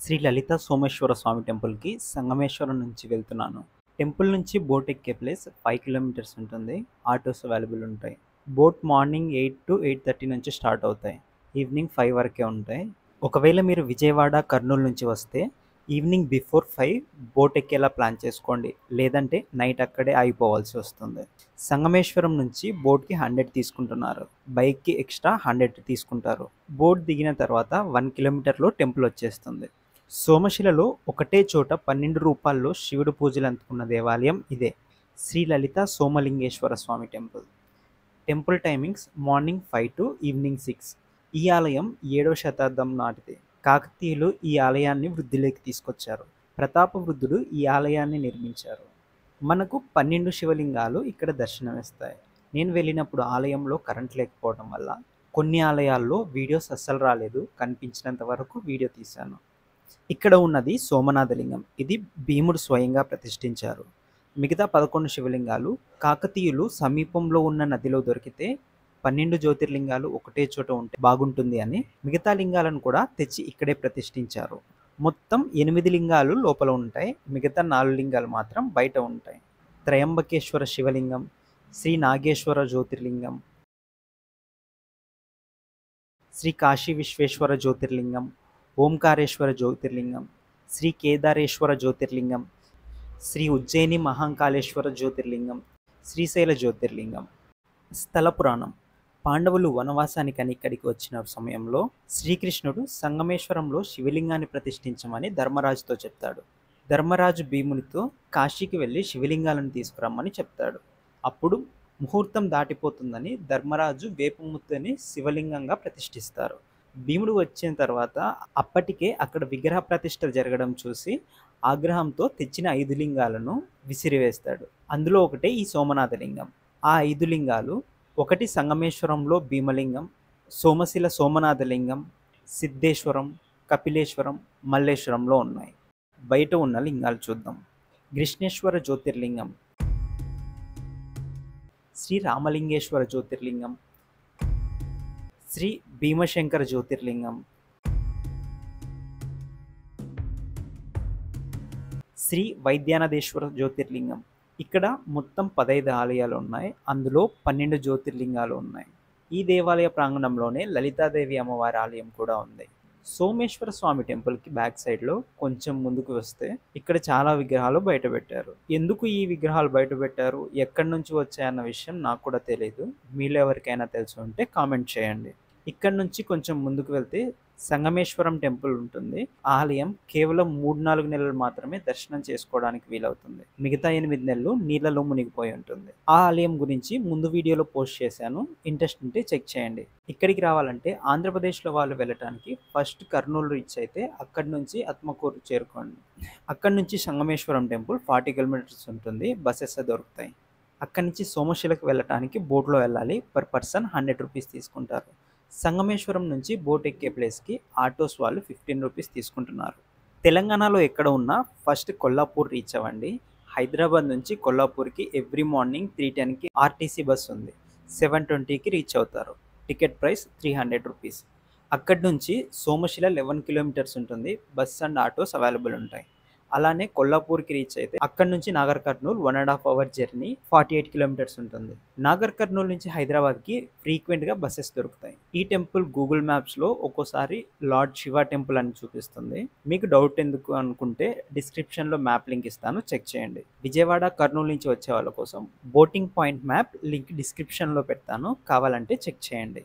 శ్రీ లలిత సోమేశ్వర స్వామి టెంపుల్‌కి సంగమేశ్వరం నుంచి వెళ్తున్నాను. టెంపుల్ నుంచి బోట్ ఎక్కే ప్లేస్ 5 కిలోమీటర్స్ ఉంటుంది. ఆటోస్ అవైలబుల్ ఉంటాయి. బోట్ మార్నింగ్ 8-8:30 నుంచి స్టార్ట్ అవుతాయి. ఈవినింగ్ 5 వరకే ఉంటాయి. ఒకవేళ మీరు విజయవాడ, కర్నూలు నుంచి వస్తే ఈవినింగ్ బిఫోర్ 5 బోట్ ఎక్కేలా ప్లాన్ చేసుకోండి. లేదంటే నైట్ అక్కడే ఆగిపోవాల్సి వస్తుంది. సంగమేశ్వరం నుంచి బోట్‌కి 100 తీసుకుంటున్నారు. బైక్‌కి ఎక్స్ట్రా 100 తీసుకుంటారు. బోట్ దిగిన తర్వాత 1 కిలోమీటర్‌లో టెంపుల్ వచ్చేస్తుంది. సోమశిలలో ఒకటే చోట 12 రూపాల్లో శివుడు పూజలు అందుకున్న దేవాలయం ఇదే. Sri Lalitha Somalingeswara Swamy temple. Temple timings morning 5 to evening 6. ఈ ఆలయం 7వ శతాబ్దం నాటిది. కాకతీయులు ఈ ఆలయాన్ని వృద్ధిలోకి తీసుకొచ్చారు. ప్రతాపరుద్రుడు ఈ ఆలయాన్ని నిర్మించారు. మనకు 12 శివలింగాలు ఇక్కడ దర్శనమిస్తాయి. నేను వెళ్ళినప్పుడు ఆలయంలో కరెంట్ లేకపోవడం వల్ల కొన్ని ఆలయాల్లో వీడియోస్ అస్సలు రాలేదు. కనిపించినంత వరకు వీడియో తీశాను. ఇక్కడ ఉన్నది సోమనాథలింగం. ఇది భీముడు స్వయంగా ప్రతిష్ఠించారు. మిగతా 11 శివలింగాలు కాకతీయులు సమీపంలో ఉన్న నదిలో దొరికితే 12 జ్యోతిర్లింగాలు ఒకటే చోట ఉంటే బాగుంటుంది అని మిగతా లింగాలను కూడా తెచ్చి ఇక్కడే ప్రతిష్ఠించారు. మొత్తం 8 లింగాలు లోపల ఉంటాయి. మిగతా 4 లింగాలు మాత్రం బయట ఉంటాయి. త్రయంబకేశ్వర శివలింగం, శ్రీ నాగేశ్వర జ్యోతిర్లింగం, శ్రీ కాశీ విశ్వేశ్వర జ్యోతిర్లింగం, ఓంకారేశ్వర జ్యోతిర్లింగం, శ్రీ కేదారేశ్వర జ్యోతిర్లింగం, శ్రీ ఉజ్జయిని మహాకాళేశ్వర జ్యోతిర్లింగం, శ్రీశైల జ్యోతిర్లింగం. స్థల పురాణం. పాండవులు వనవాసానికని ఇక్కడికి వచ్చిన సమయంలో శ్రీకృష్ణుడు సంగమేశ్వరంలో శివలింగాన్ని ప్రతిష్ఠించమని ధర్మరాజుతో చెప్తాడు. ధర్మరాజు భీమునితో కాశీకి వెళ్ళి శివలింగాలను తీసుకురమ్మని చెప్తాడు. అప్పుడు ముహూర్తం దాటిపోతుందని ధర్మరాజు వేపముద్దని శివలింగంగా ప్రతిష్ఠిస్తారు. భీముడు వచ్చిన తర్వాత అప్పటికే అక్కడ విగ్రహ ప్రతిష్ఠ జరగడం చూసి ఆగ్రహంతో తెచ్చిన 5 లింగాలను విసిరివేస్తాడు. అందులో ఒకటే ఈ సోమనాథలింగం. ఆ 5 లింగాలు ఒకటి సంగమేశ్వరంలో భీమలింగం, సోమశిల సోమనాథలింగం, సిద్ధేశ్వరం, కపిలేశ్వరం, మల్లేశ్వరంలో ఉన్నాయి. బయట ఉన్న లింగాలు చూద్దాం. కృష్ణేశ్వర జ్యోతిర్లింగం, శ్రీ రామలింగేశ్వర జ్యోతిర్లింగం, శ్రీ భీమశంకర జ్యోతిర్లింగం, శ్రీ వైద్యనాథేశ్వర జ్యోతిర్లింగం. ఇక్కడ మొత్తం 15 ఆలయాలు ఉన్నాయి. అందులో 12 జ్యోతిర్లింగాలు ఉన్నాయి. ఈ దేవాలయ ప్రాంగణంలోనే లలితాదేవి అమ్మవారి ఆలయం కూడా ఉంది. సోమేశ్వర స్వామి టెంపుల్కి బ్యాక్ సైడ్లో కొంచెం ముందుకు వస్తే ఇక్కడ చాలా విగ్రహాలు బయట పెట్టారు. ఎందుకు ఈ విగ్రహాలు బయట పెట్టారు, ఎక్కడి నుంచి వచ్చాయన్న విషయం నాకు కూడా తెలియదు. మీలో ఎవరికైనా తెలిసి ఉంటే కామెంట్ చేయండి. ఇక్కడ నుంచి కొంచెం ముందుకు వెళ్తే సంగమేశ్వరం టెంపుల్ ఉంటుంది. ఆలయం కేవలం 3-4 నెలలు మాత్రమే దర్శనం చేసుకోవడానికి వీలవుతుంది. మిగతా 8 నెలలు నీళ్లలో మునిగిపోయి ఉంటుంది. ఆ ఆలయం గురించి ముందు వీడియోలో పోస్ట్ చేశాను. ఇంట్రెస్ట్ ఉంటే చెక్ చేయండి. ఇక్కడికి రావాలంటే ఆంధ్రప్రదేశ్లో వాళ్ళు వెళ్ళటానికి ఫస్ట్ కర్నూలు రీచ్ అయితే అక్కడి నుంచి ఆత్మకూరు చేరుకోండి. అక్కడి నుంచి సంగమేశ్వరం టెంపుల్ 40 కిలోమీటర్స్ ఉంటుంది. బస్సెస్ దొరుకుతాయి. అక్కడి నుంచి సోమశిలకు వెళ్ళటానికి బోట్లో వెళ్ళాలి. పర్ పర్సన్ 100 రూపీస్ తీసుకుంటారు. సంగమేశ్వరం నుంచి బోట్ ఎక్కే ప్లేస్కి ఆటోస్ వాళ్ళు 15 రూపీస్ తీసుకుంటున్నారు. తెలంగాణలో ఎక్కడ ఉన్నా ఫస్ట్ కొల్లాపూర్ రీచ్ అవ్వండి. హైదరాబాద్ నుంచి కొల్లాపూర్కి ఎవ్రీ మార్నింగ్ 3:10కి ఆర్టీసీ బస్ ఉంది. 7:20కి రీచ్ అవుతారు. Ticket price 300 rupees. అక్కడి నుంచి సోమశిల 11 కిలోమీటర్స్ ఉంటుంది. బస్ అండ్ ఆటోస్ అవైలబుల్ ఉంటాయి. అలానే కొల్లాపూర్కి రీచ్ అయితే అక్కడి నుంచి Nagar Kurnool 1.5 hour journey 48 kilometres ఉంటుంది. నాగర్ కర్నూల్ నుంచి హైదరాబాద్కి ఫ్రీక్వెంట్గా బస్సెస్ దొరుకుతాయి. ఈ టెంపుల్ గూగుల్ మ్యాప్స్లో ఒక్కోసారి లార్డ్ శివ టెంపుల్ అని చూపిస్తుంది. మీకు డౌట్ ఎందుకు అనుకుంటే డిస్క్రిప్షన్లో మ్యాప్ లింక్ ఇస్తాను, చెక్ చేయండి. విజయవాడ, కర్నూలు నుంచి వచ్చే వాళ్ళ కోసం బోటింగ్ పాయింట్ మ్యాప్ లింక్ డిస్క్రిప్షన్లో పెడతాను, కావాలంటే చెక్ చేయండి.